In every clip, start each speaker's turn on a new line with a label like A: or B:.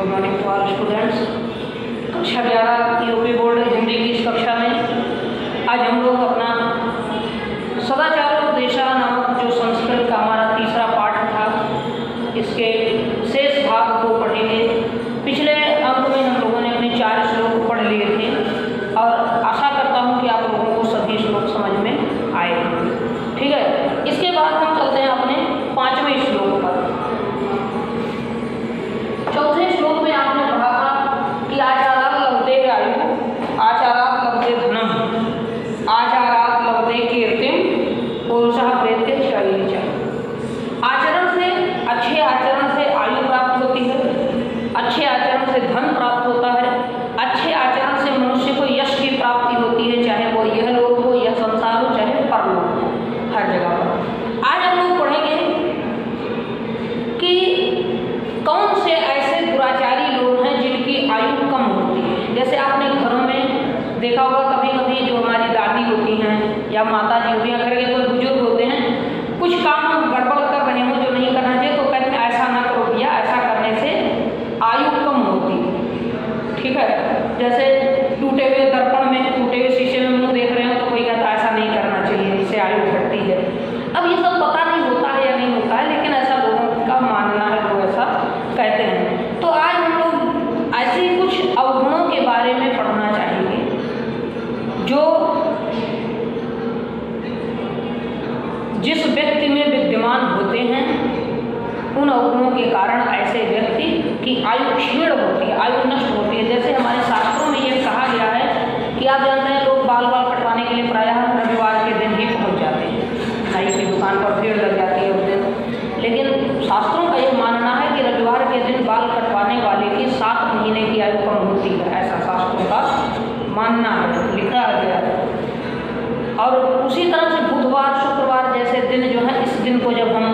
A: Good morning to all students. कक्षा 11 UP board Hindi की इस कक्षा में आज हम लोग अपना सदाचारोपदेशा नामक जो संस्कृत का हमारा तीसरा पाठ था, इसके शेष भाग को पढ़ेंगे। पिछले अंक में हम लोगों ने अपने 4 श्लोक पढ़ लिए थे और आशा करता हूँ कि आप लोगों को सभी श्लोक समझ में आए। ठीक है, इसके बाद हम चलते हैं अपने 5वें श्लोक पर। चौथे श्लोक में आपने पढ़ा था कि आचारात लभते आयु, आचारात लभते धनम, आचारात लभते कीर्तिम, पुरुषः प्रेत्य शरीर। आचरण से, अच्छे आचरण से आयु प्राप्त होती है, अच्छे आचरण से धन प्राप्त होता है, अच्छे आचरण से मनुष्य को यश की प्राप्ति होती है, चाहे वो यह लोक हो, यह संसार हो, चाहे परलोक हो, हर जगह पर। आज हम लोग पढ़ेंगे कि कौन से ऐसे दुराचारी लोग हैं जिनकी आयु कम होती है। जैसे आपने घरों में देखा होगा, कभी कभी जो हमारी दादी होती हैं या माता जी होती हैं, घर के कोई बुजुर्ग होते हैं, कुछ काम हम गड़बड़ कर रहे हो जो नहीं करना चाहिए, तो कहते हैं ऐसा ना करो भैया, ऐसा करने से आयु कम होती है। ठीक है, जैसे टूटे हुए दर्पण में, टूटे हुए शीशे में मुँह देख रहे हो तो कोई कहता है ऐसा नहीं करना चाहिए, इससे आयु घटती है। अब ये सब पता नहीं होता है या नहीं होता है, लेकिन ऐसा लोगों का मानना है, लोग ऐसा कहते हैं। तो आज हम लोग ऐसे कुछ अवगुणों के बारे में पढ़ना चाहेंगे जो जिस व्यक्ति में विद्यमान होते हैं, उन अवगुणों के कारण ऐसे व्यक्ति की आयु क्षीण होती है, आयु नष्ट होती है। जैसे हमारे शास्त्रों में ये कहा गया है कि आप जानते हैं लोग बाल कटवाने के लिए प्रायः रविवार के दिन ही पहुंच जाते हैं, नाई की दुकान पर भीड़ लग जाती है उस दिन। लेकिन शास्त्रों का ये मानना है कि रविवार के दिन बाल कटवाने वाले की 7 महीने की आयु कम होती है, ऐसा शास्त्रों का मानना है, लिखा गया है। और उसी तरह से बुधवार शुक्रवार जैसे दिन जो है, इस दिन को जब हम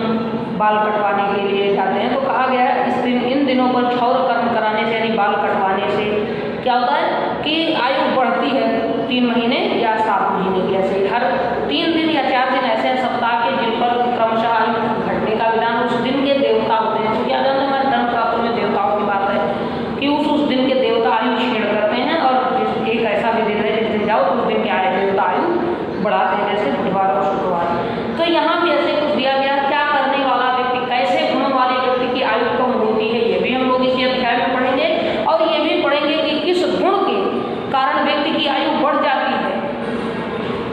A: बाल कटवाने के लिए जाते हैं तो कहा गया है इस दिन, इन दिनों पर क्षौर कर्म कराने से यानी बाल कटवाने से क्या होता है कि आयु बढ़ती है 3 महीने या 7 महीने की। ऐसे हर 3 दिन या 4 दिन ऐसे सप्ताह के जिन पर क्रमशः आयु घटने का विधान, उस दिन के देवता होते हैं। तो क्या जानते हैं, हमारे धर्मशास्त्र में देवताओं की बात है कि उस दिन के देवता आयु क्षीण करते हैं, और एक ऐसा भी दिन है जिस दिन जाओ तो उस दिन के आए देवता आयु बढ़ाते हैं, जैसे बुधवार और शुक्रवार। तो यहाँ भी ऐसे कुछ दिया गया, क्या करने वाला व्यक्ति, कैसे गुणों वाले व्यक्ति की आयु कम होती है, ये भी हम लोग इसी अध्याय में पढ़ेंगे। और ये भी पढ़ेंगे कि किस गुण के कारण व्यक्ति की आयु बढ़ जाती है।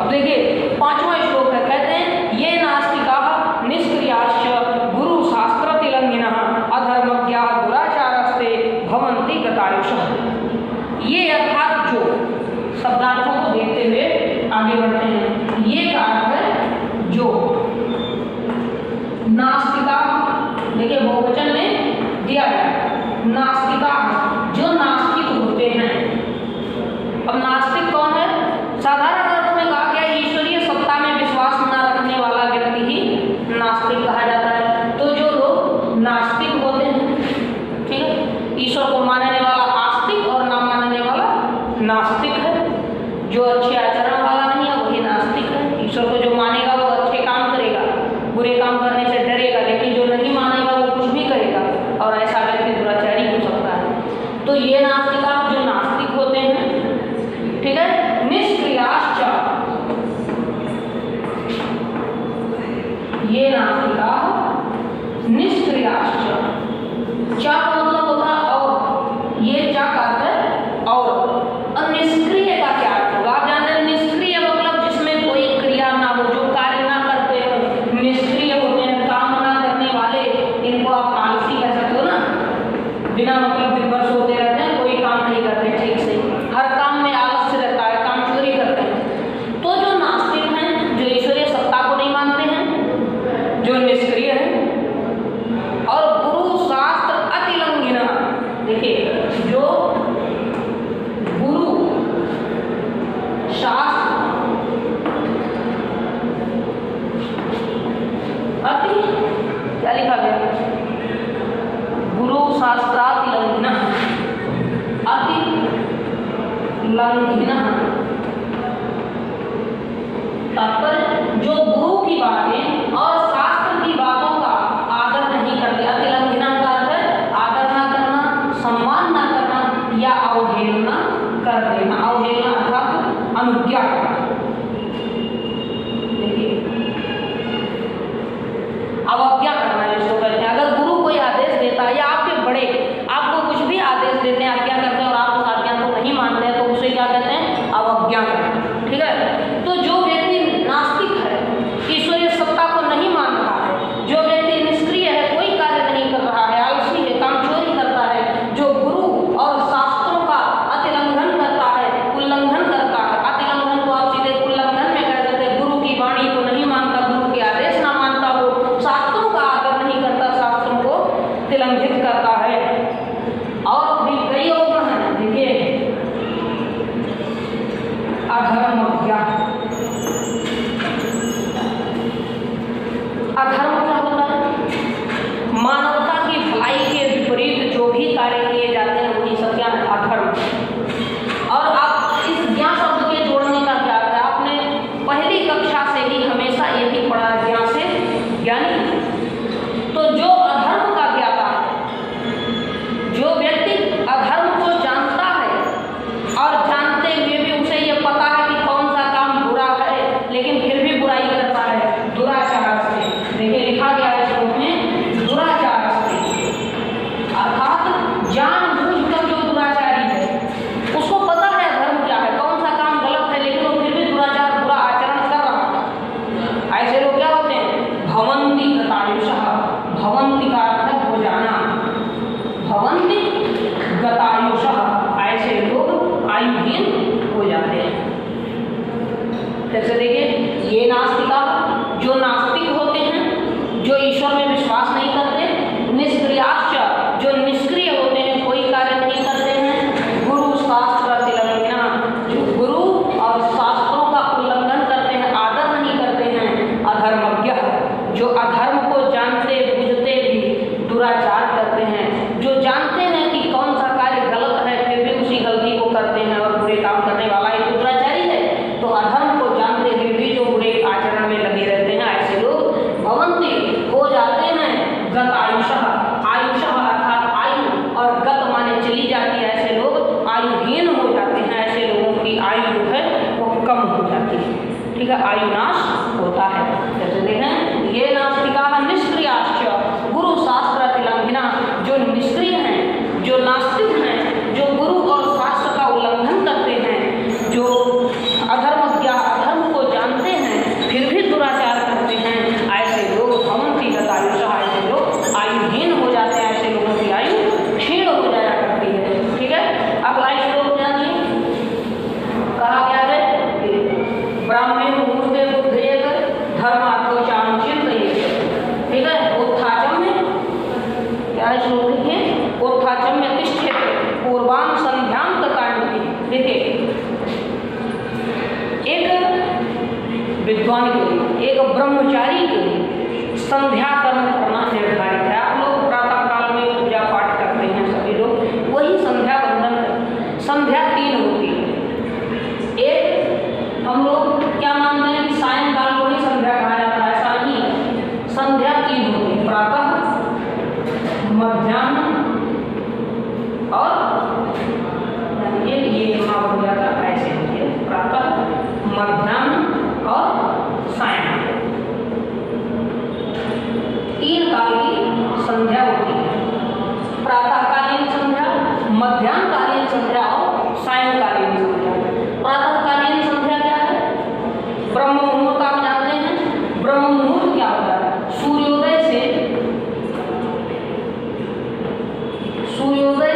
A: अब देखिए 5वां श्लोक है, कहते हैं ये नास्तिकाः निष्क्रियाश्च गुरु शास्त्र तिलंघिनः अधर्मज्ञा दुराचारस्ते भवन्ति गतायुषः। ये अर्थात जो शब्दार्थों को देखते हुए आगे बढ़ते हैं, ये का अर्थ है जो नास्तिका, देखिए बहुवचन में दिया गया, नास्तिका जो नास्तिक होते हैं। अब नास्तिक कौन है? साधारण अर्थ में कहा गया ईश्वरीय सत्ता में विश्वास न रखने वाला व्यक्ति ही नास्तिक कहा जाता है। तो जो लोग नास्तिक होते हैं, ठीक है, ईश्वर को मानने वाला आस्तिक और ना मानने वाला नास्तिक है। जो अच्छे आचरण वाला नहीं है वही नास्तिक है। ईश्वर को जो मानेगा वो अच्छे काम करेगा, बुरे काम करने से डरेगा, लेकिन जो नहीं मानेगा वो कुछ भी करेगा, और ऐसा व्यक्ति दुराचारी हो सकता है। तो ये नास्तिका जो नास्तिक होते हैं, ठीक है, निष्क्रियाश्च, ये नास्तिका निष्क्रियाश्च, चा का मतलब होता है और, ये चा का अर्थ है और निष्क्रिय का क्या अर्थ होगा? आप जानते हैं निष्क्रिय मतलब जिसमें कोई क्रिया ना हो, जो कार्य ना करते हो, निष्क्रिय होते हैं, काम ना करने वाले। इनको आप आलसी कह सकते हो ना, बिना मतलब दिन भर सोते रहते हैं, कोई काम नहीं करते ठीक से, हर काम में आलस्य रहता है, काम चोरी करते हैं। तो जो नास्तिक हैं, जो ईश्वरीय सत्ता को नहीं मानते हैं, जो निष्क्रिय है, और गुरु शास्त्र अतिलंघिना, देखिए जो गुरु शास्त्र अति, क्या लिखा गया, गुरु शास्त्रातिलंघिना, जो नास्तिक होते हैं, जो ईश्वर में विश्वास नहीं करते, निष्क्रियाश्च, जो निष्क्रिय होते हैं, कोई कार्य नहीं करते हैं, गुरु शास्त्र तिलंघना, जो गुरु और शास्त्रों का उल्लंघन करते हैं, आदर नहीं करते हैं, अधर्मज्ञ, जो अधर्म को जानते बूझते भी दुराचार करते हैं, जो जानते हैं कि कौन सा कार्य गलत है फिर भी उसी गलती को करते हैं और बुरे काम करने वाला ही दुराचारी है। तो अधर्म को जानते हुए भी जो बुरे आचरण में लगे रहते हैं, ऐसे लोग भवन्ति हो जाते हैं गत आयुषः, आयुषः अर्थात आयु, और गत माने चली जाती है, ऐसे लोग आयुहीन हो जाते हैं, ऐसे लोगों की आयु जो है वो कम हो जाती है। ठीक है, आयु नाश होता है। जैसे देखें, ये नास्तिका निष्क्रियाश्च गुरु शास्त्र तिलंघना, जो निष्क्रिय हैं, जो नास्तिक हैं, जो गुरु और शास्त्र का उल्लंघन करते हैं, जो अधर्मज्ञ, अधर्म को जानते हैं फिर भी दुराचार करते हैं, ऐसे लोग भवन्ति गत आयुषः, ऐसे लोग आयुहीन हो जाते हैं, ऐसे लोगों की आयु क्षीण हो जाया करती है। ठीक है, अगला श्लोक जानिए, कहा गया है ब्राह्मणे मुहूर्ते बुद्धयेत धर्मार्थोचां चिन्तयेत। ठीक है, उत्थाचम में क्या है श्लोक लिखे, उत्थाचम में तिष्ठेत पूर्वां संध्यां ततान्विति। देखिए, एक विद्वान के लिए, एक ब्रह्मचारी के लिए संध्या कर्म करना निर्धारित है। आप लोग प्रातः काल में पूजा पाठ करते हैं सभी लोग, वही संध्या वंदन है। संध्या 3 होती है। एक हम लोग क्या मानते हैं कि सायंकाल को ही संध्या कहा जाता है, ऐसा नहीं है। संध्या 3 होती है, प्रातः, मध्याह्न और ये वहाँ हो जाता ऐसे होती है, प्रातः, मध्याह्न और सायंकाल, 3 काल की संध्या होती है। प्रातःकालीन संध्या, मध्याह्नकालीन संध्या और सायंकालीन संध्या। प्रातःकालीन संध्या क्या है? ब्रह्म मुहूर्त, आप जानते हैं ब्रह्म मुहूर्त क्या होता है? सूर्योदय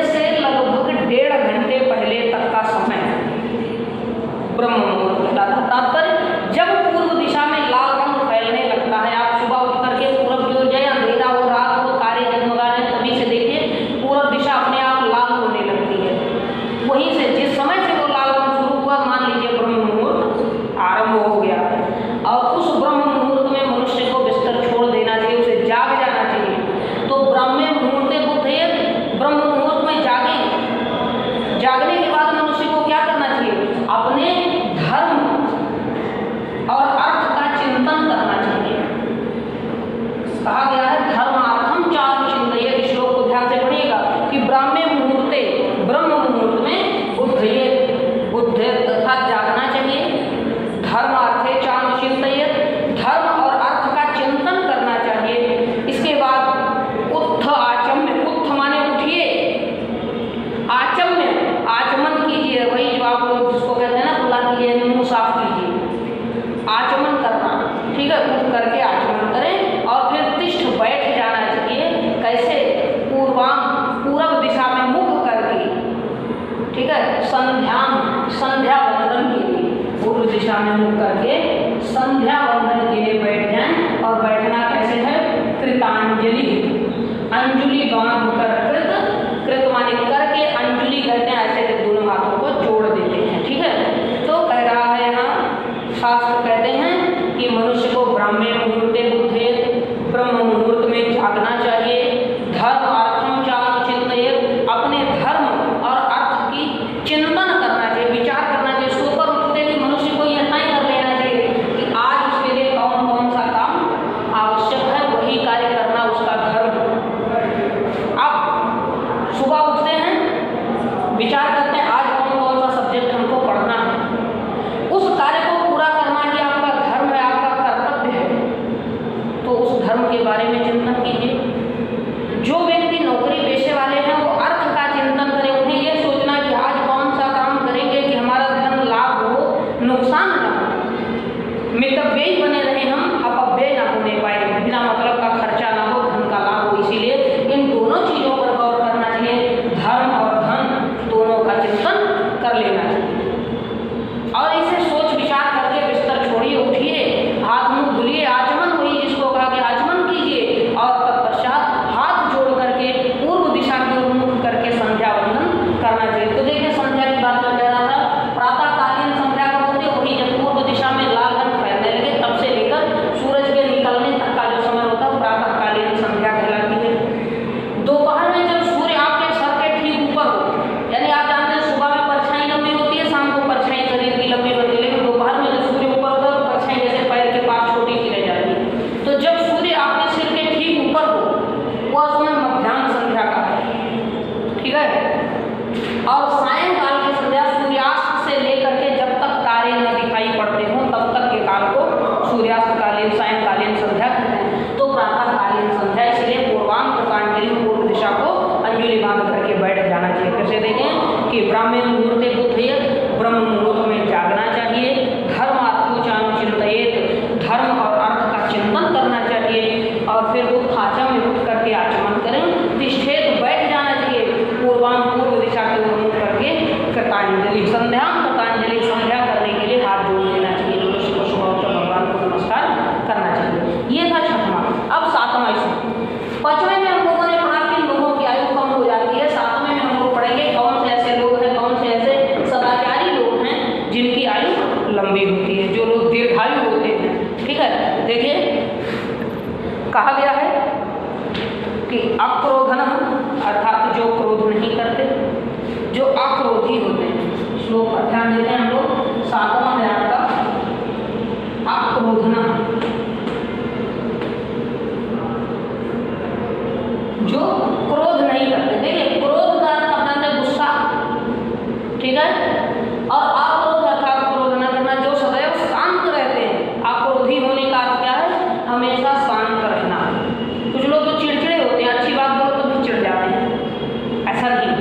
A: से लगभग 1.5 घंटे पहले तक का समय ब्रह्म मुहूर्त कहलाता है। तात्पर्य, जब पूर्व दिशा में लाल रंग फैलने लगता है, आप सुबह उठ करके पूरब की ओर जाए, अंधेरा हो, रात हो, तारे जगमगा रहे, तभी से देखिए पूरब दिशा अपने आप लाल होने लगती है। वहीं से जिस समय से वो लाल रंग शुरू हुआ, मान लीजिए ब्रह्म मुहूर्त आरंभ हो गया है, और उस ब्रह्म मुहूर्त में मनुष्य को बिस्तर छोड़ देना चाहिए, उसे जाग जाना चाहिए। तो ब्रह्मे मुहूर्ते बुद्धयेत, ब्रह्म मुहूर्त में जागे, जागने के बाद मनुष्य को क्या करना चाहिए? अपने धर्म और अर्थ का चिंतन करना चाहिए। कहा गया है धर्मार्थम चार चिंतयेत। श्लोक को ध्यान से पढ़िएगा कि ब्राह्मे मुहूर्ते, ब्रह्म मुहूर्त में बुद्धयेत, बुद्ध तथा जागना चाहिए, धर्मार्थे चार चिंतयेत, धर्म और अर्थ का चिंतन करना चाहिए। इसके बाद उत्थ आचम्य, उत्थ माने उठिए, आचम्य आचमन कीजिए, वही जो आप लोग जिसको कहते हैं ना खुला कीजिए, मुंह साफ कीजिए, आचमन करना। ठीक है, उठ करके आचमन करें और फिर तिष्ठ बैठ जाना चाहिए। कैसे? पूर्वां, पूरब दिशा में मुख करके। ठीक है, संध्या वंदन के लिए पूर्व दिशा में मुख करके संध्या वंदन के लिए बैठ जाएं। और बैठना कैसे है? कृतांजलि, अंजुलि बांध कर, कृत माने करके, अंजुलि कहते हैं ऐसे दोनों हाथों को जोड़ देते हैं। ठीक है, तो कह रहा है यहाँ शास्त्र कहते हैं कि मनुष्य को ब्राह्मे मुहूर्ते बुद्धयेत, ब्रह्म मुहूर्त में जागना चाहिए, धर्म अर्थम च चिंतयेत, अपने धर्म और अर्थ की चिंतन करना चाहिए, विचार करना चाहिए। सोकर उठते ही मनुष्य को यह तय कर लेना चाहिए कि आज उसके लिए कौन कौन सा काम आवश्यक है, वही कार्य करना उसका धर्म। अब कि अक्रोधनम अर्थात जो क्रोध नहीं करते, जो अक्रोधी होते हैं। श्लोक पर ध्यान देते हैं हम लोग। 7वां है आपका अक्रोधनम, जो क्रोध नहीं करते। देखिए क्रोध का अर्थ अपना है गुस्सा, ठीक है, और अक्रोध अर्थात क्रोध न करना, जो सदैव शांत रहते हैं। अक्रोधी होने का अर्थ क्या है? हमेशा शांत रहना। कुछ लोग तो चिड़चिड़े होते हैं, अच्छी बात बोलो तो भी चिढ़ जाते हैं, ऐसा नहीं।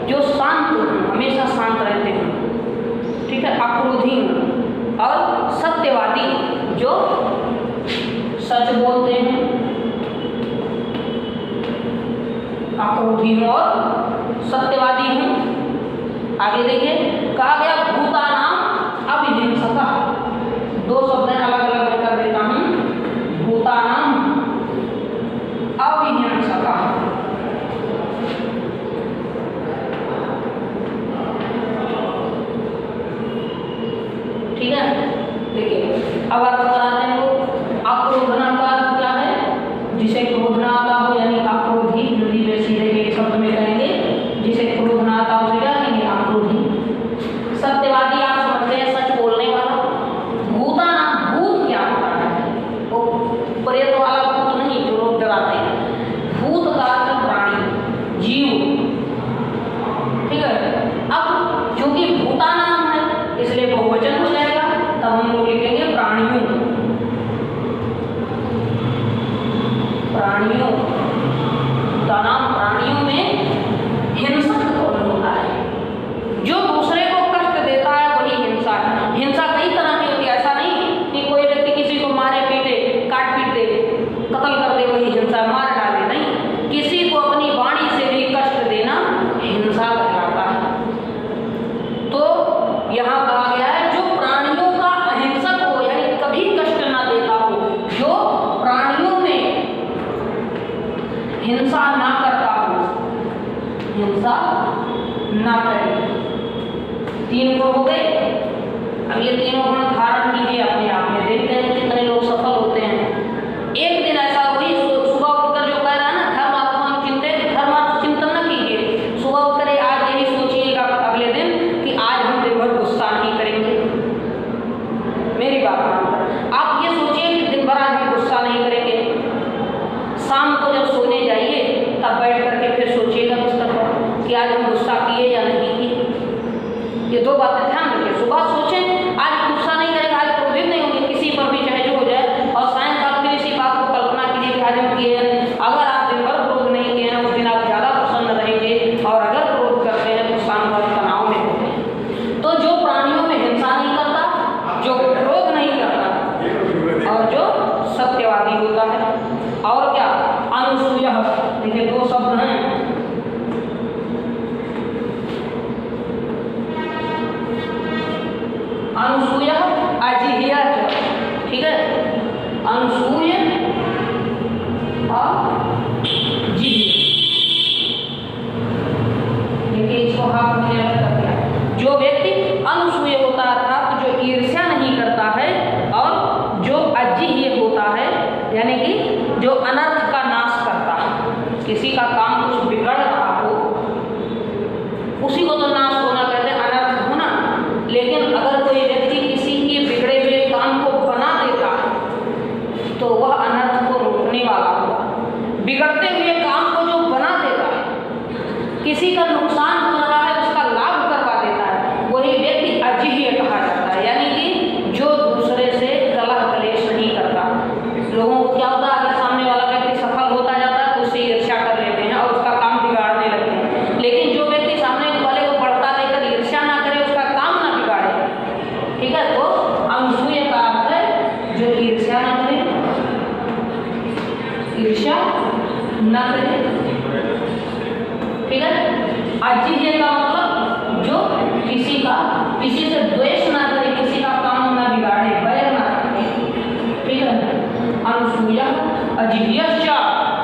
A: जो शांत हो, हमेशा शांत रहते हैं, ठीक है, अक्रोधी। और सत्यवादी, जो सच बोलते हैं, अक्रोधी हूँ और सत्यवादी हूँ। आगे देखिए कहा गया भूतानाम अविहिंसका। 2 शब्द अलग अलग मैं कर देता हूँ। भूतानाम अविहिंसका, ठीक है। देखिए अब अर्थ कराते हैं लोग। अक्रोधना का अर्थ क्या है? जिसे क्रोध न आता हो, यानी अक्रोधी। हिंदी में सीधे एक शब्द में कहेंगे, जिसे क्रोध न आता हो उसे क्या कहेंगे? अक्रोधी। सत्यवादी आप समझते हैं, सच बोलने वाला। भूतानाम, भूत क्या होता है? वो प्रेत वाला भूत नहीं जो लोग डराते हैं। भूत का अर्थ प्राणी, जीव, ठीक है। अब चूंकि भूतानाम है इसलिए बहुवचन हो जाएगा, तब हम लोग लिखेंगे प्राणियों। प्राणियों का नाम, प्राणियों में हिंसक कौन होता है? जो दूसरे को कष्ट देता है वही हिंसा है। हिंसा कई तरह की होती है, ऐसा नहीं कि कोई व्यक्ति किसी को मारे पीटे, काट पीट दे, कत्ल कर दे वही हिंसा, मार डाले, नहीं। किसी को अपनी वाणी से भी कष्ट देना हिंसा कहलाता है। तो यहाँ कहा गया है जो प्राणियों का अहिंसक हो, यानी कभी कष्ट ना देता हो, जो प्राणियों में हिंसा ना करता हो, हिंसा ना करे। 3 गुण हो गए। अब ये तीनों गुण धारण कीजिए अपने आप में, देखते हैं कितने लोग सफल होते हैं। एक दिन ऐसा हुई, सुबह उठकर जो कह रहा है ना धर्मात्मा चिंतित, धर्मार्थ चिंतन न कीजिए। सुबह उठकर आज यही सोचिएगा अगले दिन कि आज हम दिन भर गुस्सा नहीं करेंगे। मेरी बात मानकर आप ये सोचिए कि दिन भर आज हम गुस्सा नहीं करेंगे। शाम को जब सोने जाइए तब बैठ करके फिर सोचिएगा बिस्तर पर कि आज हम गुस्सा किए या नहीं किए। ये 2 बातें ध्यान रखिए। सुबह सोचें आज गुस्सा नहीं करेंगे, आज क्रोधित नहीं होंगे किसी पर भी, चाहे जो हो जाए। और सायंकाल फिर इसी बात को कल्पना कीजिए कि आज हम किए हैं। अगर आप दिन भर क्रोध नहीं किए हैं, उस दिन आप ज़्यादा प्रसन्न रहेंगे। और अगर क्रोध करते हैं तो शाम भर तनाव में होते हैं। तो जो प्राणियों में हिंसा नहीं करता, जो क्रोध नहीं करता, और जो सत्यवादी होता है, और क्या अनुसूय। देखिए 2 शब्द हैं। अनुसूय अजिह्य, ठीक है, अनुसूय और जिह्य। देखिए इसको हाथ में अलग कर दिया। जो व्यक्ति अनुसूय होता है अर्थात जो ईर्ष्या नहीं करता है, और जो अजिह्य होता है यानी कि जो अनर्थ का नाश करता है। किसी का काम कुछ बिगड़ रहा हो, उसी को तो नाश होना कहते हैं, अनर्थ होना। लेकिन अगर कोई व्यक्ति किसी के बिगड़े हुए काम को बना देता है तो वह अनर्थ को रोकने वाला होगा। बिगड़ते हुए काम को जो बना देता है, किसी का नुकसान हो रहा है उसका लाभ करवा देता है, वही व्यक्ति अजिह्य कहा जाता है। यानी कि जो दूसरे से कलह कलेश नहीं करता। लोगों को क्या होता है, अगर सामने वाला व्यक्ति सफल होता जाता है तो उससे ईर्ष्या कर लेते हैं और उसका काम बिगाड़ने लगते हैं। लेकिन जो व्यक्ति सामने वाले को बढ़ता देकर ईर्ष्या ना करे, उसका काम ना बिगाड़े, ठीक है, तो अनुसूय का अर्थ है जो ईर्ष्या ना करे, ईर्ष्या ना करे, ठीक है। अजिह्य का मतलब जो किसी से द्वेष ना करे, किसी का काम ना बिगाड़े, बैर ना करे, ठीक है। अनुसूय अजिह्यश्च,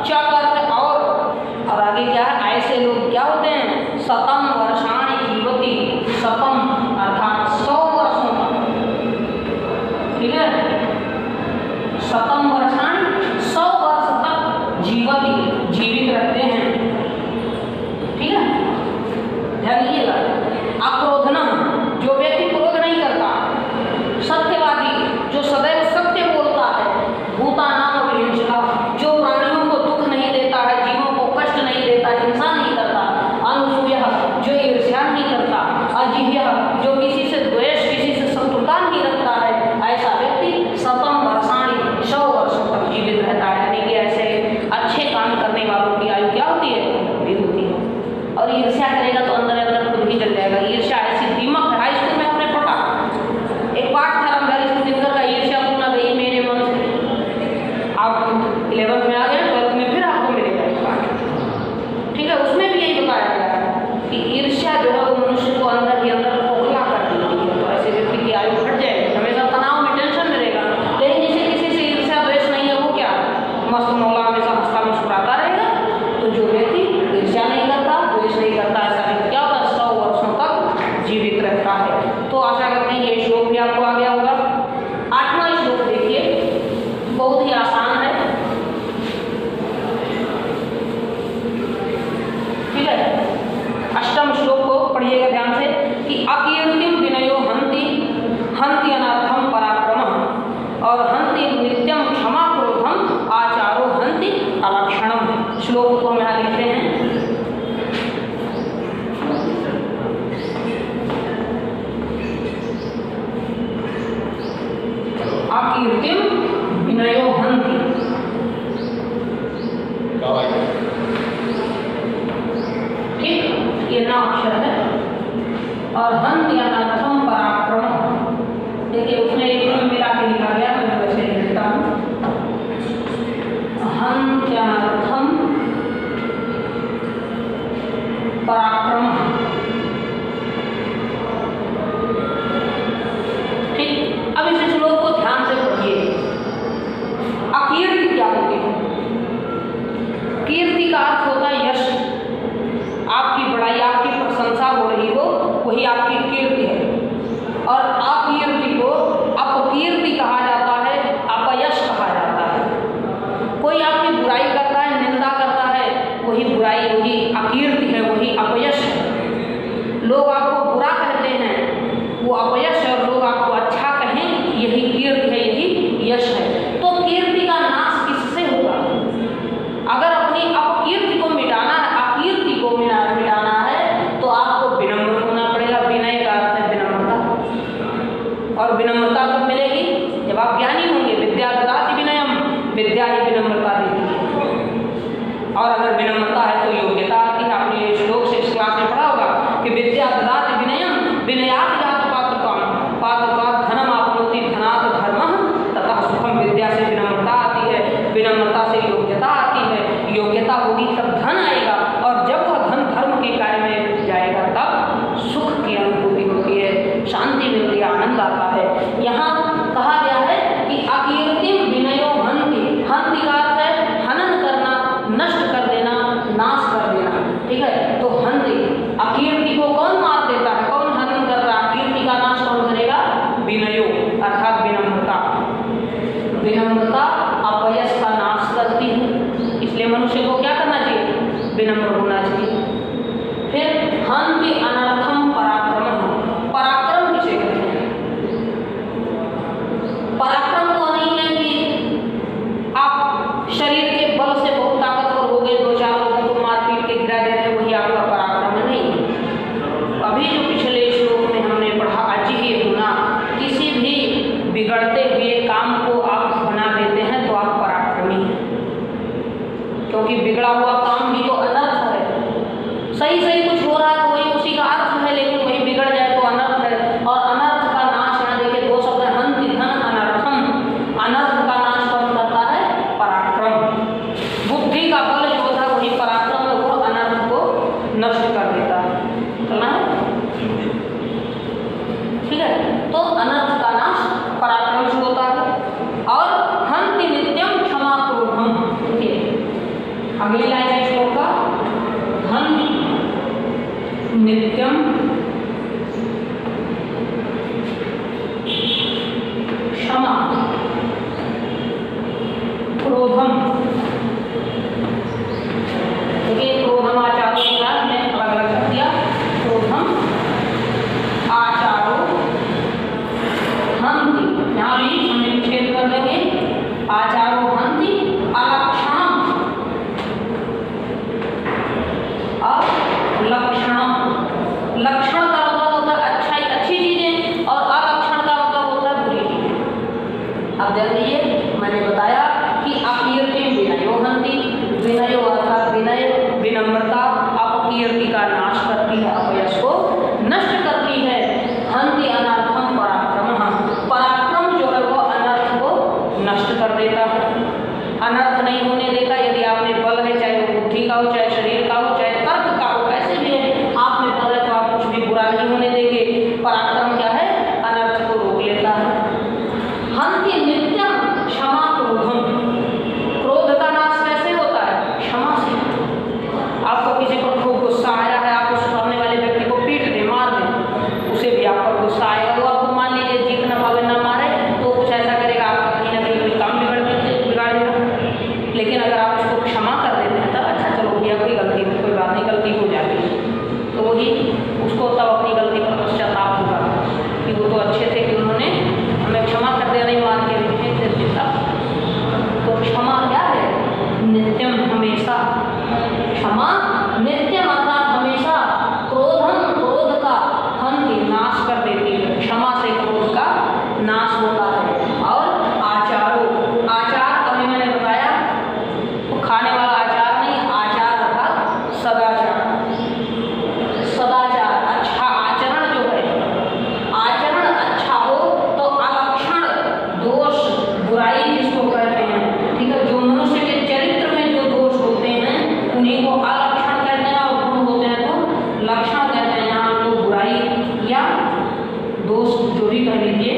A: च करते और आगे क्या है? ऐसे लोग क्या होते हैं? शतम वर्षाणि जीवति, शतम अर्थात 100 वर्षों तक, ठीक है। शतम वर्षाणि 100 वर्ष तक जीवति, जीवित रहते होती है? भी होती है। और ईर्ष्या करेगा तो अंदर अंदर खुद ही जल जाएगा। ईर्ष्या ऐसी दीमक है। हाई स्कूल में हमने पढ़ा, एक पाठ था रामधारी सिंह का, ईर्ष्या को न गई मेरे मन से। आप 11th में आ गए, 12th में फिर आपको मिलेगा एक पाठ, ठीक है। उसमें भी यही बताया गया है कि ईर्ष्या जो है वो मनुष्य को अंदर ही अंदर खोखला कर देती है। तो ऐसे व्यक्ति की आयु घट जाएगी, हमेशा तनाव में, टेंशन में रहेगा। लेकिन जिसे किसी से ईर्ष्या द्वेष नहीं है, वो क्या मस्त मौला हमेशा हंसता मुस्कुराता रहेगा। तो जो व्यक्ति ईर्ष्या नहीं करता, द्वेष नहीं करता, ऐसा व्यक्ति क्या होता है? 100 वर्षों तक जीवित रहता है। तो आशा करते हैं ये श्लोक भी आपको आ गया होगा। 8वां श्लोक देखिए, बहुत ही आसान है, ठीक है। 8वां श्लोक को पढ़िएगा ध्यान से कि अकीर्तिम विनयो हंति, हंति अनर्थम पराक्रमः, और हंति नित्यम क्षमा क्रोधम, आचारो हंति अलक्षणम। श्लोक को हम यहाँ लिखते हैं। अकीर्तिम विनयो हंति, ठीक, ये ना अक्षर है। और हंति अनर्थम पराक्रमः, देखिए उसमें एक मिला के लिखा गया, मैं वैसे लिखता हूँ। हंति अनर्थम पराक्रमः, ठीक। अब इस श्लोक को ध्यान से पढ़िए। अकीर्ति क्या होती है? कीर्ति का अर्थ होता है यश। आपकी बड़ाई, आपकी प्रशंसा हो रही हो, वही आपकी कीर्ति है। और अकीर्ति को अपकीर्ति कहा जाता है, अपयश कहा जाता है। कोई आपकी बुराई करता है, निंदा करता है, वही बुराई, वही अकीर्ति है, वही अपयश है। लोग आपको बुरा कहते हैं, वो अपयश है, और लोग आपको अच्छा कहें, यही कीर्ति है, यही यश है। तो कीर्ति का नाश किससे होगा? अगर अपनी अपकीर्ति को मिटाना है, अकीर्ति को मिटाना है, तो आपको विनम्र होना पड़ेगा। विनय का अर्थ है विनम्रता। और विनम्रता कब मिलेगी? जब आप ज्ञानी होंगे। विद्या ददाति विनयम, विद्या ही विनम्रता देती है। और अगर विनम्रता है तो योग्यता आती है। आपने ये श्लोक से इस क्लास में पढ़ा होगा कि विद्या ददाति विनयम, विनयात् याति पात्रताम, पात्रतात् धनम आपनोति, धनात् धर्मः ततः सुखम। विद्या से विनम्रता आती है, विनम्रता से योग्यता आती है, योग्यता होगी तब धन आएगा, और जब वह धन धर्म के कार्य में जाएगा तब सुख की अनुभूति होती है, शांति मिलती है, आनंद आता है। यहाँ कहा गया है कि अकीर्तिम विनयो हंति, हंति का अर्थ है हनन करना, नष्ट कर देना, नाश कर देना, ठीक है। तो हंति, अकीर्ति को कौन मार देता है, कौन हनन करता है? कीर्ति का नाश कौन करेगा? विनयो अर्थात विनम्रता। विनम्रता अपयश का नाश करती है, इसलिए मनुष्य को क्या करना चाहिए? विनम्र होना चाहिए। फिर हंति अनर्थम पराक्रमः, पराक्रम किसे कहते हैं? पराक्रम तो नहीं है कि आप शरीर के बल से बहुत ताकतवर हो गए, 2-4 लोगों को मार पीट के गिरा दे रहे हैं, वही आपका पराक्रम है, नहीं। अभी जो पिछले श्लोक में हमने पढ़ा, अजिह्य होना, किसी भी बिगड़ते हुए काम को आप बना देते हैं तो आप पराक्रमी हैं। क्योंकि बिगड़ा हुआ काम ही तो अनर्थ है। सही कुछ हो रहा है तो वही उसी का अर्थ है, लेकिन वही बिगड़ जाए तो अनर्थ है। और अनर्थ का नाश, यहाँ देखिए 2 शब्द है, हंति धन अनर्थम। अनर्थ का नाश कौन करता है? पराक्रम। बुद्धि का बल जो था वही पराक्रम है, वो अनर्थ को नष्ट कर देता है। चलना है, ठीक है। तो अनर्थ का नाश पराक्रम से होता है। और हंति नित्यम क्षमा क्रोधम, अगली लाइन है श्लोक का, हंति नित्यम क्षमा क्रोधम। देखिए क्रोधम आचारो के साथ मैं अलग अलग कर दिया। क्रोधम आचारो हंति, यहाँ भी हमने छेद कर देंगे। आचारो हंति अलक्षणम, लक्षण विनम्रता अपकीर्ति का नाश करती है, अपयश को नष्ट करती है। हंति अनर्थम पराक्रमः, पराक्रम जो है वो अनर्थ को नष्ट कर देता है, अनर्थ नहीं होने देता। यदि आप में बल है, चाहे वो बुद्धि का हो, चाहे शरीर का हो, चाहे तर्क का हो, कैसे भी है, आप में बल है तो आप कुछ भी बुरा नहीं होने देंगे। पराक्रम क्या है? अनर्थ को रोक लेता है। हंति नित्यम क्षमा क्रोधम, क्रोध का नाश कैसे होता है? क्षमा से। आपको किसी पर खूब गुस्सा आया है, आप उस सामने वाले व्यक्ति को पीट दे, मार दे, उसे भी आप पर गुस्सा आएगा। वो आपको मान लीजिए जीत न पावे न मारे तो कुछ ऐसा करेगा, आपका कहीं ना कहीं कोई काम बिगाड़ देगा। लेकिन अगर आप उसको क्षमा कर देते हैं तब अच्छा चलो भैया कोई गलती, कोई बात नहीं, गलती हो जाती है, तो वही उसको तब अपनी गलती पर पश्चाताप होगा कि वो तो अच्छे थे कि उन्होंने हमें क्षमा कर दिया, नहीं मार के फेंक दे देता। तो क्षमा क्या है? नित्यम, हमेशा। क्षमा नित्यम अर्थात हमेशा। क्रोधम, क्रोध का हंति, नाश कर देती है। क्षमा से क्रोध का नाश होता है। और आचारो, आचार अभी मैंने बताया तो खाने वाला आचार नहीं, आचार अर्थात सदाचार। सदाचार अच्छा आचरण जो है, आचरण अच्छा हो तो अलक्षण दोष बुराई जिसको कहते हैं, ठीक है, जो मनुष्य के चरित्र में जो दोष होते हैं उन्हीं को अलक्षण कहते हैं, और गुण होते हैं तो लक्षण कहते हैं। यहाँ लोग बुराई या दोष जो भी कह लीजिए,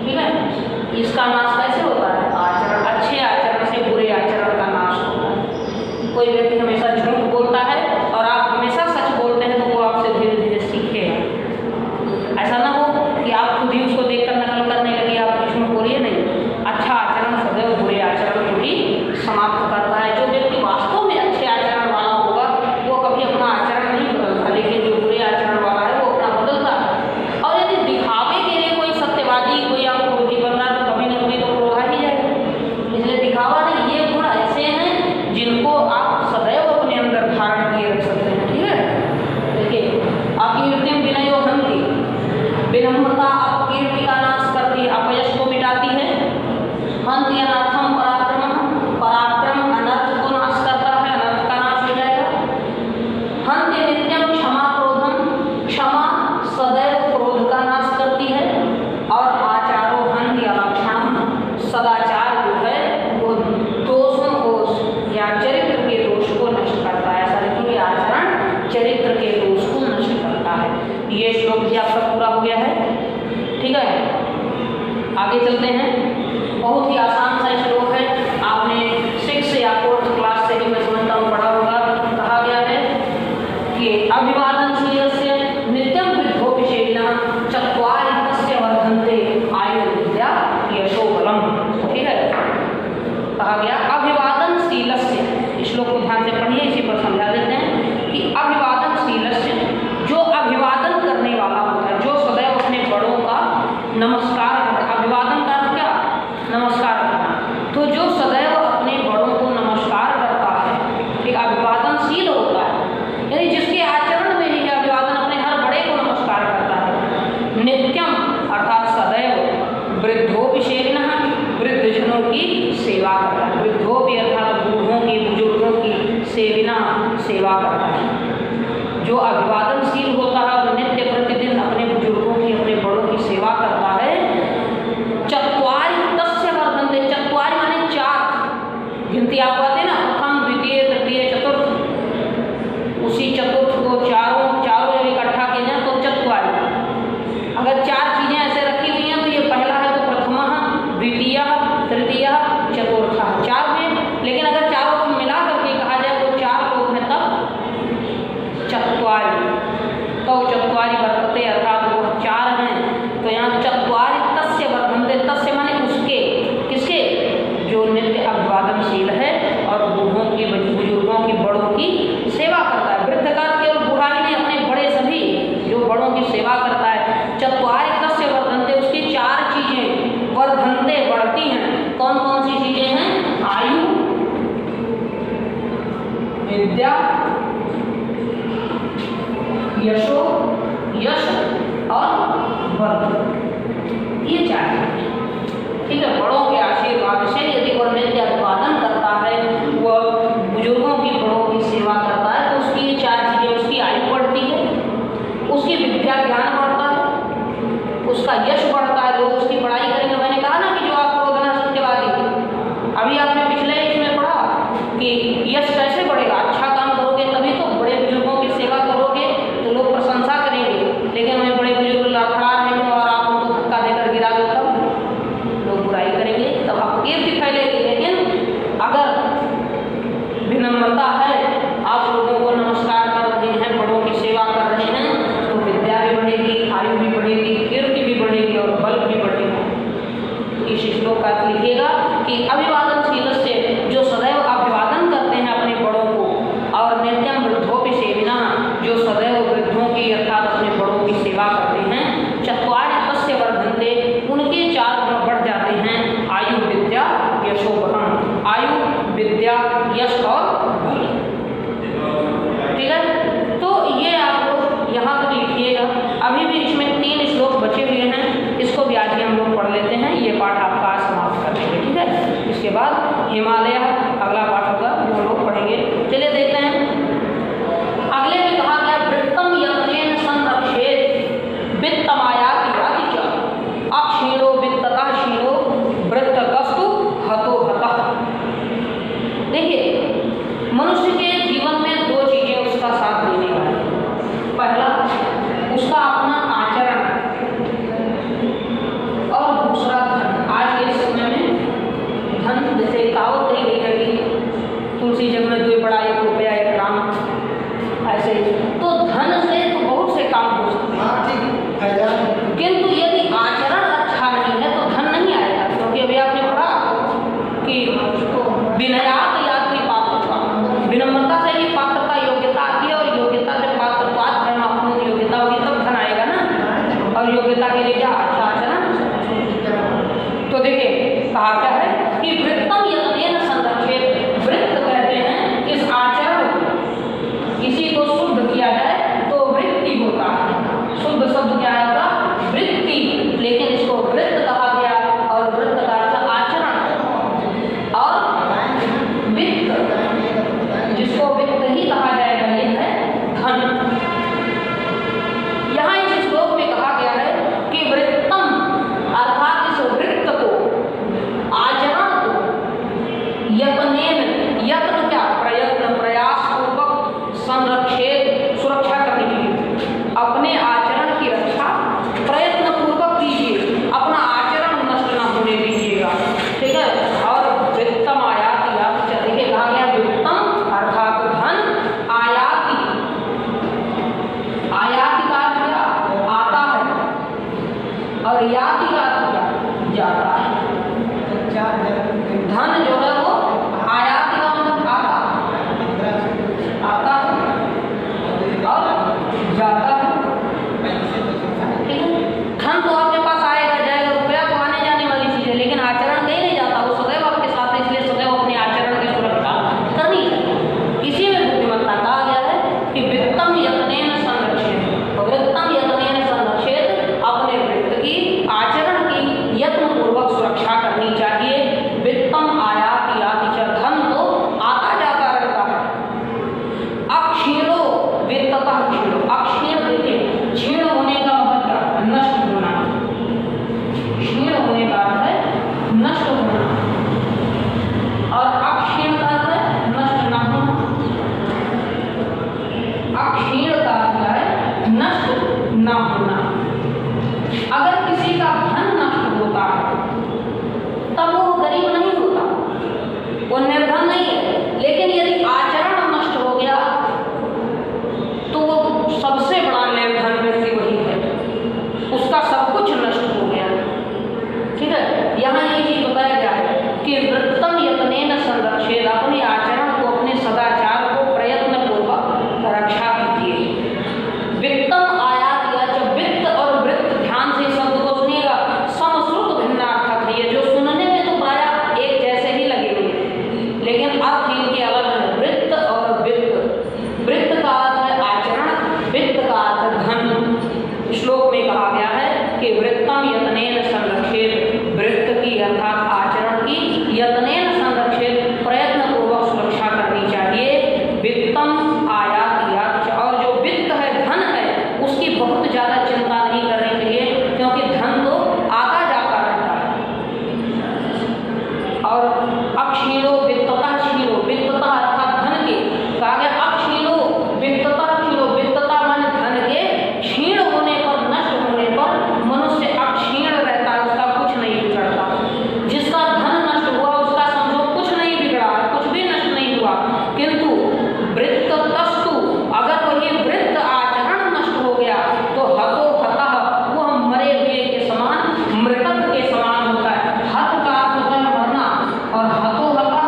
A: ठीक है, इसका नाश कैसे होता है? आचरण, अच्छे आचरण से बुरे आचरण का नाश होता है। कोई व्यक्ति हमेशा झूठ बोलता है और आप हमेशा सच बोलते हैं तो वो आपसे धीरे धीरे सीखेगा। ऐसा ना हो कि आप खुद ही उसको देखकर नकल करने लगे, आप झूठ बोलिए नहीं। अच्छा आचरण सदैव बुरे आचरण को ही समाप्त करता है। जो व्यक्ति वास्तव में अच्छे आचरण वाला होगा वो कभी अपना आचरण नहीं बदलता, लेकिन जो बुरे आचरण वाला है वो अपना बदलता है। और यदि दिखावे के लिए कोई सत्यवादी, कोई आपको क्रोधी बन रहा है तो कभी न कभी तो क्रोधा ही जाएगा। इसलिए दिखावा नहीं, ये गुण ऐसे हैं जिनको आप सदैव अपने अंदर धारण किए रख सकते हैं, ठीक है। देखिए, अकीर्तिम विनयो हंति, विनम्रता अपकीर्ति का नाश करती है, अपयश को मिटाती है। हंति अनर्थम पराक्रमः, पराक्रम अनर्थ को नाश करता है, अनर्थ का नाश हो जाएगा। हंति नित्यम क्षमा क्रोधम, क्षमा सदैव क्रोध का नाश करती है। और आचारो हंति अलक्षणम, सदाचार जो है वो दोषों को या चरित्र के दोष को नष्ट करता है। ऐसा लिखेंगे, आचरण चरित्र के दोष को नष्ट करता है। ये श्लोक भी आपका पूरा हो गया है, ठीक है। आगे चलते हैं। बहुत ही आसान सा श्लोक है, आपने 6 या 4th क्लास से ही मैं समझता हूँ पढ़ा होगा। कहा गया है कि अभिवादनशीलस्य नित्यम वृद्धोपशेषिणः चत्वारि तस्य वर्धन्ते आयुर्विद्या यशो बलम, ठीक है। कहा गया अभिवादनशीलस्य, इस श्लोक को ध्यान से पढ़िए, इसी पर समझा देते हैं कि अभिवादनशीलस्य, जो अभिवादन करने वाला होता है, जो सदैव अपने बड़ों का नमस्कार करता है। अभिवादन का अर्थ क्या? नमस्कार करना। तो जो सदैव अपने बड़ों को नमस्कार करता है, एक अभिवादनशील होता है, यानी जिसके आचरण में ही है अभिवादन, अपने हर बड़े को नमस्कार करता है। नित्यम अर्थात सदैव, वृद्धोपशेषिणः, वृद्धजनों की सेवा करता है। वृद्धोपि अर्थात बूढ़ों की, बुजुर्गों की, सेविना सेवा करता है। जो अभिवादनशील होता है और नित्य प्रतिदिन अपने बुजुर्गों की, अपने बड़ों की सेवा करता है। चत्वारि तस्य वर्धन्ते, चत्वारि माने 4, गिनती आप कहते हैं ना, प्रथम द्वितीय तृतीय चतुर्थ, उसी चतुर्थ को चारों जब इकट्ठा किए जाए तो चत्वारि। अगर 4 चीजें ऐसे रखी हुई हैं तो ये पहला है तो प्रथमः, द्वितीयः, तृतीयः, चतुर्थः, 4 हुए। लेकिन अगर चारों को मिला करके कहा जाए तो 4 लोग हैं तब चत्वारि। तो चत्वारि वर्तते अर्थात वो 4 हैं। तो यहाँ चत्वारि तस्य वर्धन्ते, तस्य माने उसके, किसके? जो नित्य अभिवादनशील है और बूढ़ों की, बुजुर्गों की, बड़ों की सेवा करता है। वृद्ध का केवल बूढ़ा ही नहीं, अपने बड़े सभी जो बड़ों की सेवा करता है। चत्वारि तस्य वर्धन्ते, उसकी 4 चीजें वर्धन्ते बढ़ती हैं। कौन कौन सी चीजें हैं? आयु, विद्या, यशो, यश और बल, ये 4 चीजें, ठीक है। बड़ों के आशीर्वाद से यदि वह नित्य अभिवादन करता है, वह बुजुर्गों की, बड़ों की सेवा करता है, संरक्षित सुरक्षा करने के लिए अपने आचरण की रक्षा प्रयत्न पूर्वक कीजिए, अपना आचरण नष्ट न होने दीजिएगा। ठीक है। और वित्तम आयाति, देखिए कहा गया वित्तम अर्थात धन, आयाति, आयाति का अर्थ क्या आता है और याति का अर्थ क्या जाता है। धन जो है वो आयाति का मतलब आता है और जाता है। ठीक है। धन तो आपके पास आएगा जाएगा, रुपया तो आने जाने वाली चीज है, लेकिन आचरण कहीं नहीं जाता, वो सदैव आपके साथ है, इसलिए सदैव अपने आचरण की सुरक्षा करनी चाहिए। इसी में बुद्धिमत्ता कहा गया है कि वित्तम यत्नेन संरक्षित, वित्तम यत्नेन संरक्षित, अपने वित्त की आचरण की यत्न पूर्वक सुरक्षा करनी चाहिए। वित्तम आयाति याति च, धन तो आता जाता रहता है। अक्षीणो वित्ततः क्षीणो, अक्षीण देखिए क्षीण होने का मतलब नष्ट होना, क्षीण होने का अर्थ है नष्ट होना और अक्षीण का अर्थ है नष्ट न होना। अक्षीण का अर्थ है नष्ट न होना। अगर किसी का धन नष्ट होता है तब वो गरीब नहीं होता, वो निर्धन नहीं है, लेकिन यदि आचरण नष्ट हो गया तो वो सबसे बड़ा निर्धन व्यक्ति वही है, उसका सब कुछ नष्ट हो गया। ठीक है। यहाँ ये चीज बताया गया है कि वृत्तम यत्नेन संरक्षित, अपने आचरण को, अपने सदाचार को प्रयत्न पूर्वक रक्षा कीजिए। वित्तम आयात या जब वित्त और वृत्त, ध्यान से शब्द को सुनिएगा, समश्रुत भिन्नार्थक है। ये जो सुनने में तो प्राय एक जैसे ही लगेंगे, लेकिन अर्थ इनके अलग है। वृत्त और वित्त, वृत्त का अर्थ है आचरण, वित्त का अर्थ है धन। श्लोक में कहा गया है कि वृत्तम यत्नेन संरक्षित, वृत्त की अर्थात आचरण की, यत्नेन संरक्षित प्रयत्न पूर्वक सुरक्षा करनी चाहिए। वित्तम आयाति याति, और जो वित्त है धन है उसकी बहुत ज्यादा चिंता नहीं करनी चाहिए, क्योंकि धन तो आता जाता रहता है। और अक्षीणो वित्ततः क्षीणो, वित्ततः अर्थात धन के, कहा गया अक्षीणो वित्ततः क्षीणो, वित्तता माने धन के क्षीण होने पर, नष्ट होने पर मनुष्य अक्षीण रहता है, उसका कुछ नहीं बिगड़ता। जिसका धन नष्ट हुआ उसका समझो कुछ नहीं बिगड़ा, कुछ भी नष्ट नहीं हुआ, किंतु वृत्ततस्तु, अगर वही वृत्त आचरण नष्ट हो गया तो हतो हतः, वह मरे हुए के समान, मृतक के समान होता है। हत का अर्थ होता है मरना और हतो हतः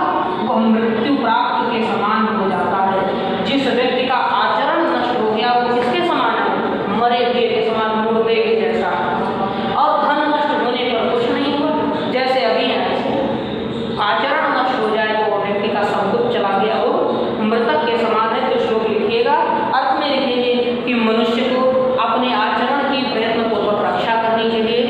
A: वह मृत्यु प्राप्त के समान हो जाता है। जिस व्यक्ति का आचरण नष्ट हो गया वो किसके समान है? मरे हुए के समान, मुर्दे के जैसा। और धन नष्ट होने पर कुछ नहीं हुआ, जैसे अभी है, आचरण नष्ट हो जाए तो व्यक्ति का सब कुछ चला गया, वो मृतक के समान है। तो श्लोक लिखिएगा, अर्थ में लिखेंगे कि मनुष्य को अपने आचरण की प्रयत्न पूर्वक रक्षा करनी चाहिए।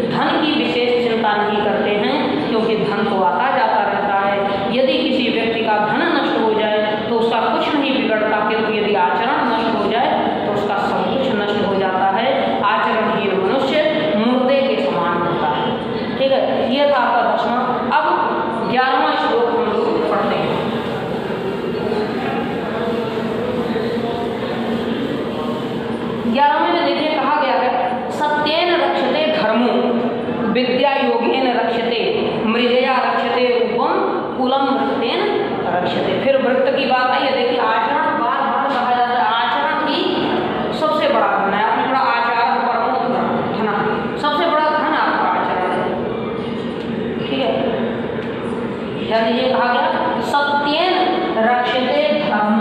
A: धन की विशेष चिंता नहीं करते हैं, क्योंकि धन तो आता जाता रहता है। यदि किसी व्यक्ति का धन नष्ट हो जाए तो उसका कुछ नहीं बिगड़ता, किंतु यदि आचरण नष्ट हो जाए तो उसका सब कुछ नष्ट हो जाता है। आचरणहीन मनुष्य मुर्दे के समान होता है। ठीक है। ये था आपका 10वां। अब 11वां श्लोक हम लोग पढ़ते हैं। 11वें में देखिए कहा गया है सत्येन रक्षते धर्मो, विद्या योगेन रक्षते, मृजया रक्षते रूपम, कुलम वृत्तेन रक्षते। फिर वृत्त की बात आई है। देखिए आचरण बार बार कहा जाता है, आचरण ही सबसे बड़ा धन है। आपने बड़ा आचार परमो धन, सबसे बड़ा धन आपका आचरण है। ठीक है। यानी ये कहा गया सत्येन रक्षते धर्म,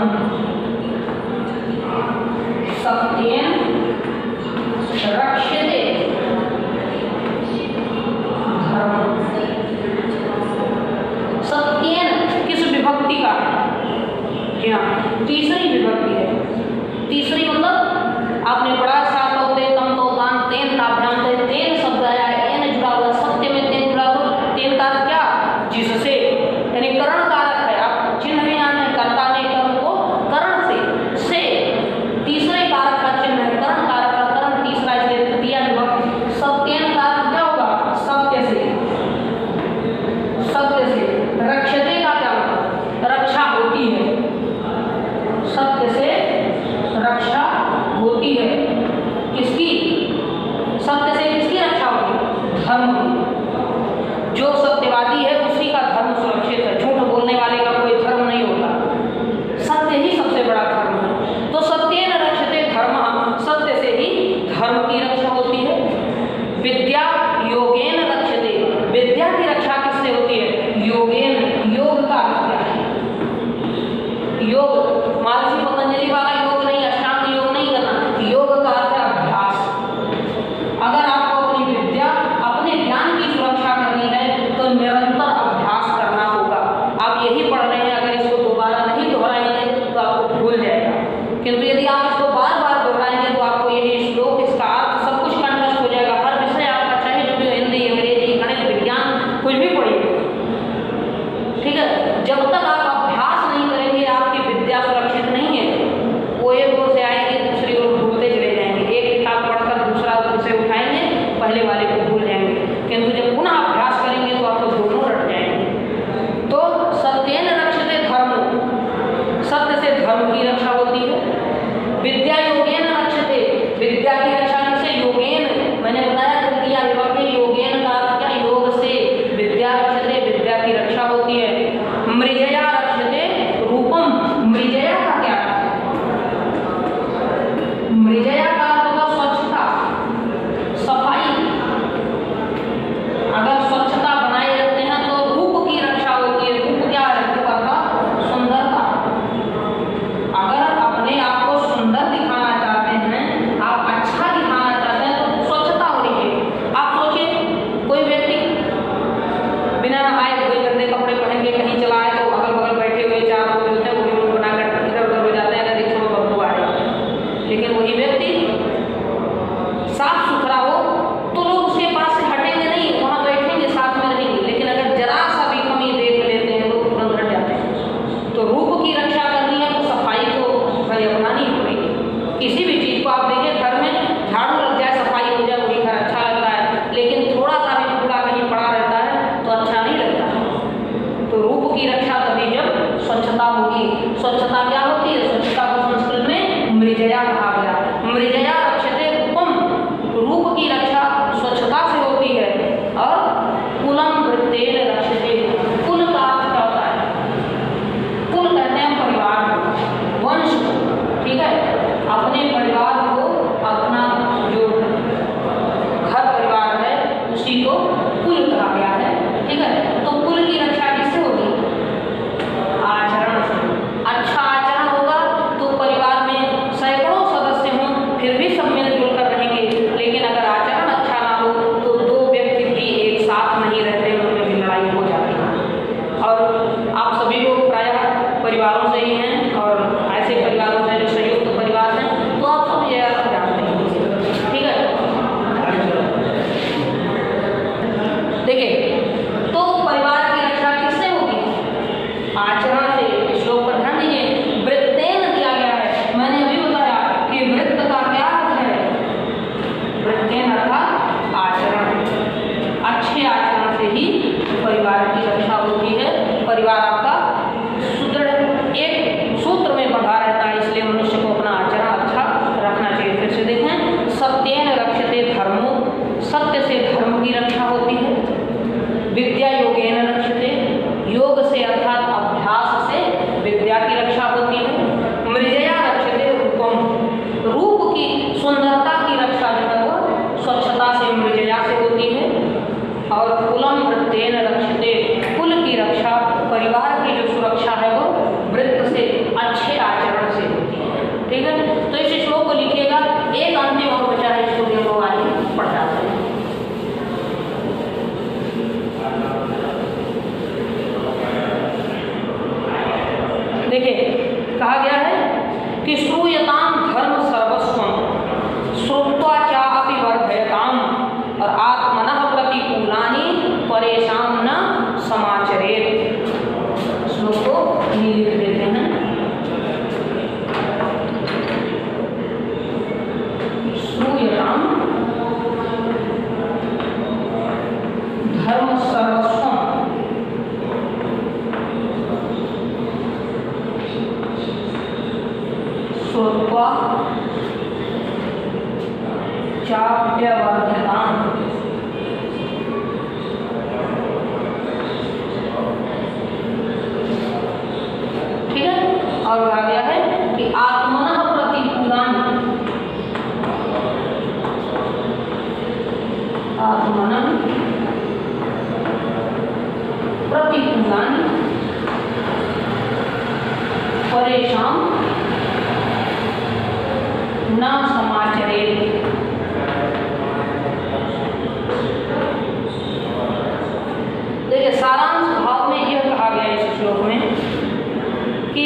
A: सत्येन रक्षते धर्म। सत्येन किस विभक्ति का है? जी हाँ, तीसरी विभक्ति है। तीसरी मतलब आपने पढ़ा सातो ते तम तो दान तेन ताभ्याम ते, तेन शब्द आया है, एन जुड़ा हुआ, सत्य में तेन जुड़ा हुआ। तेन का क्या? जिससे, यानी करण कारक है। आप चिन्ह भी आने, कर्ता ने कर्म को करण से तीसरे कारक का चिन्ह किंतु यदि आप इसको बार बार दोहराएंगे तो आपको यही श्लोक, इसका अर्थ सब कुछ कंठस्थ हो जाएगा। हर विषय आपका, चाहे जो भी हिंदी, अंग्रेजी, गणित, विज्ञान, कुछ भी पढ़िए, ठीक है, जब तक आप अभ्यास नहीं करेंगे आपकी विद्या सुरक्षित नहीं है। वो एक ओर से आएंगे, दूसरी ओर भूलते चले जाएंगे। एक किताब पढ़कर दूसरा विषय उठाएंगे, पहले वाले को भूल जाएंगे। किंतु जब पुनः अभ्यास करेंगे तो आपको दोनों रट जाएंगे। तो सत्येन रक्षते धर्म, सत्य से धर्म की रक्षा होती है। विद्या योगेन रक्षते, विद्या की रक्षा से योगेन, मैंने बताया तृतीया विभक्ति, योगेन का अर्थ क्या, योग से। विद्या रक्षते, विद्या की रक्षा होती है। मृजया रक्षते रूपम, मृजया का क्या अर्थ है? मृजया का अर्थ होगा स्वच्छता, सफाई। अगर स्वच्छता बनाए रखते हैं तो रूप की रक्षा होती है। रूप क्या है? रूप अर्थात सुंदरता। अगर अपने आप को सुंदर दिखाना चाहते हैं, आप अच्छा दिखाना चाहते हैं, तो स्वच्छता होनी चाहिए। आप सोचिए, कोई व्यक्ति बिना नहाए धोए गंदे कपड़े पहन के कहीं चला है तो अगल बगल बैठे हुए चार लोग होते हैं, वो भी मुंह बनाकर इधर उधर हो जाते हैं, अगर देखो बदबू आ रही है। लेकिन वही व्यक्ति साफ सुथरा हो तो लोग उसके पास से हटेंगे नहीं, वहां बैठेंगे, साथ में रहेंगे। लेकिन अगर जरा सा भी कमी देख लेते हैं लोग तुरंत हट जाते हैं। तो रूप की रक्षा करनी है तो सफाई तो भाई अपनानी ही पड़ेगी। किसी भी चीज को आप देखिए, घर में झाड़ू लग जाए, सफाई हो जाए, वही घर अच्छा लगता है। लेकिन थोड़ा सा भी कूड़ा कहीं पड़ा रहता है तो अच्छा नहीं लगता। तो रूप की रक्षा तभी जब स्वच्छता होगी। स्वच्छता क्या होती है? स्वच्छता को संस्कृत में मृजया कहा गया। मृजया रक्षते रूपम, रूप की रक्षा स्वच्छता से होती है। और कुलम वृत्तेन रक्षते, कुल का अर्थ क्या होता है? कुल कहते हैं परिवार को, वंश को, ठीक है। अपने परिवार को, अपना जो घर परिवार है उसी को कुल कहा गया है, ठीक है। तो कुल की रक्षा किससे होगी? आचरण से। अच्छा आचरण होगा तो परिवार में सैकड़ों सदस्य हों फिर भी सब मिलजुल कर रहेंगे। लेकिन अगर आचरण अच्छा ना हो तो दो व्यक्ति भी एक साथ नहीं रहते, उनमें भी लड़ाई हो जाती है। और आप सभी लोग प्रायः परिवारों से ही हैं, और ऐसे परिवारों से जो संयुक्त परिवार हैं, तो आप सब ये जानते हैं, ठीक है। देखिए, तो परिवार की रक्षा किससे होगी? आचरण से। श्लोक पर ध्यान दीजिए, वृत्तेन किया गया है। मैंने अभी बताया कि वृत्त का क्या अर्थ है? वृत्तेन अर्थात आचरण। अच्छे आचरण से ही परिवार की रक्षा होती है। परिवार आपका सुदृढ़ एक सूत्र में बंधा रहता है, इसलिए मनुष्य को अपना आचरण अच्छा रखना चाहिए। फिर से देखें, सत्येन रक्षते धर्मो, सत्य से धर्म की रक्षा होती है। विद्या योगेन रक्षते, योग से अर्थात अभ्यास से विद्या की रक्षा होती है। मृजया रक्षते रूपम, रूप की सुंदरता की रक्षा जो है वो स्वच्छता से, मृजया से होती है। और कुलम वृत्तेन रक्षते, कुल की रक्षा, परिवार की जो सुरक्षा है वो वृत्त से, अच्छे आचरण से होती है, ठीक है। तो इस श्लोक को लिखिएगा। एक अंतिम और बचा है, इसको भी हम लोग आगे पढ़ जाते हैं। देखिए, कहा गया है कि श्रूयताम धर्म सर्वस्वम श्रुत्वा चापि वर्धयताम, और आत्मनः प्रतिकूलानि परेशान न समाचरेत्। श्लोक को लिख देते हैं। श्रूयताम धर्म सर्वस्वम श्रुत्वा चाप्यवर्धताम, ठीक है। और आ गया है कि आत्मनः प्रतिकूलानि, आत्मनः प्रतिकूलानि परेशान न समाचरेत्। देखिए, सारांश भाव में यह कहा गया है इस श्लोक में कि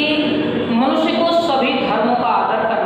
A: मनुष्य को सभी धर्मों का आदर करना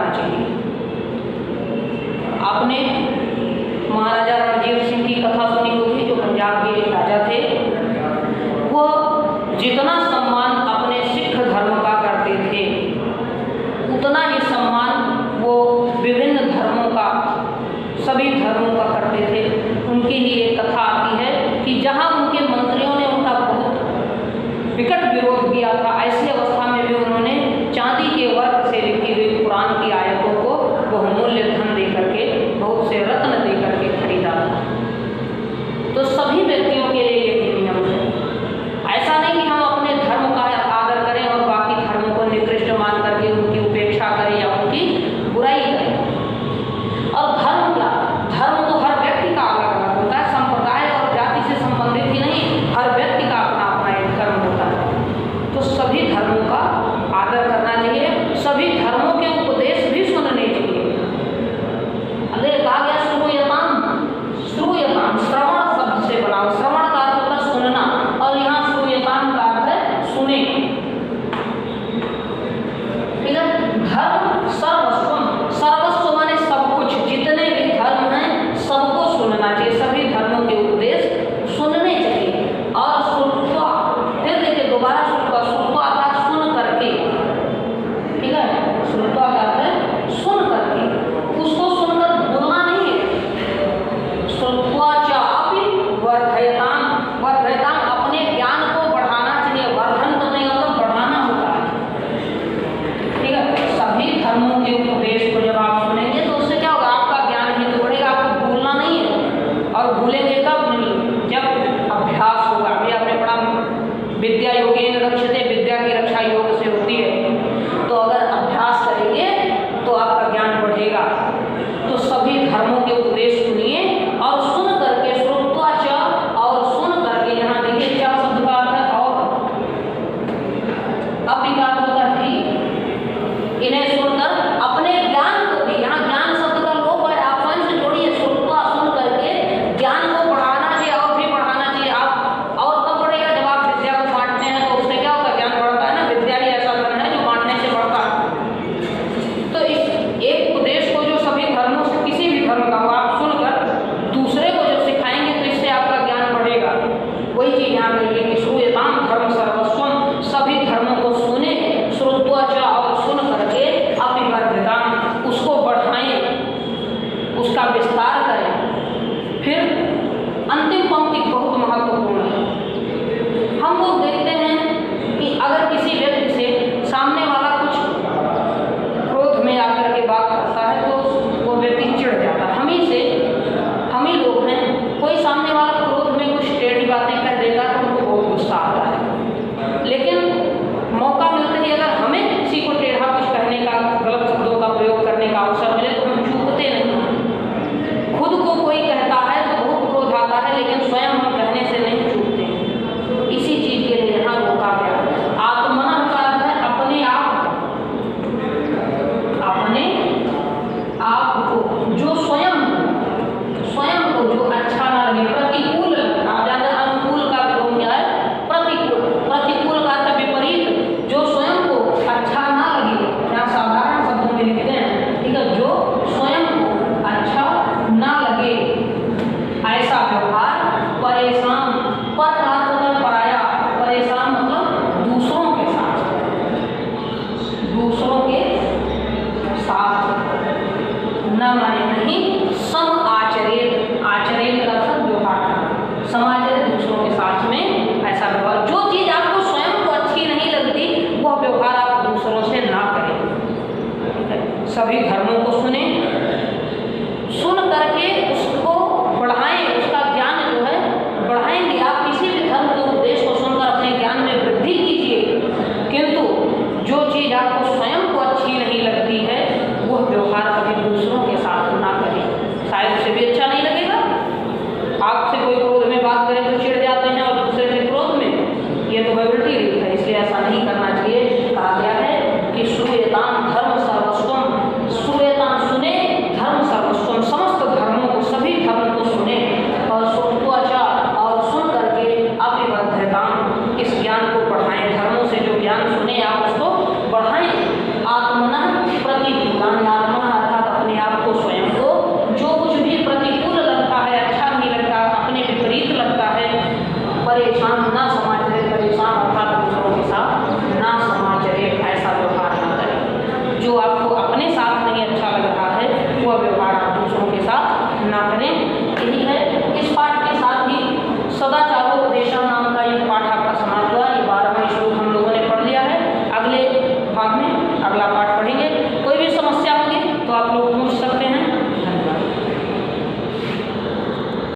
A: सभी धर्मों को सुने, सुन करके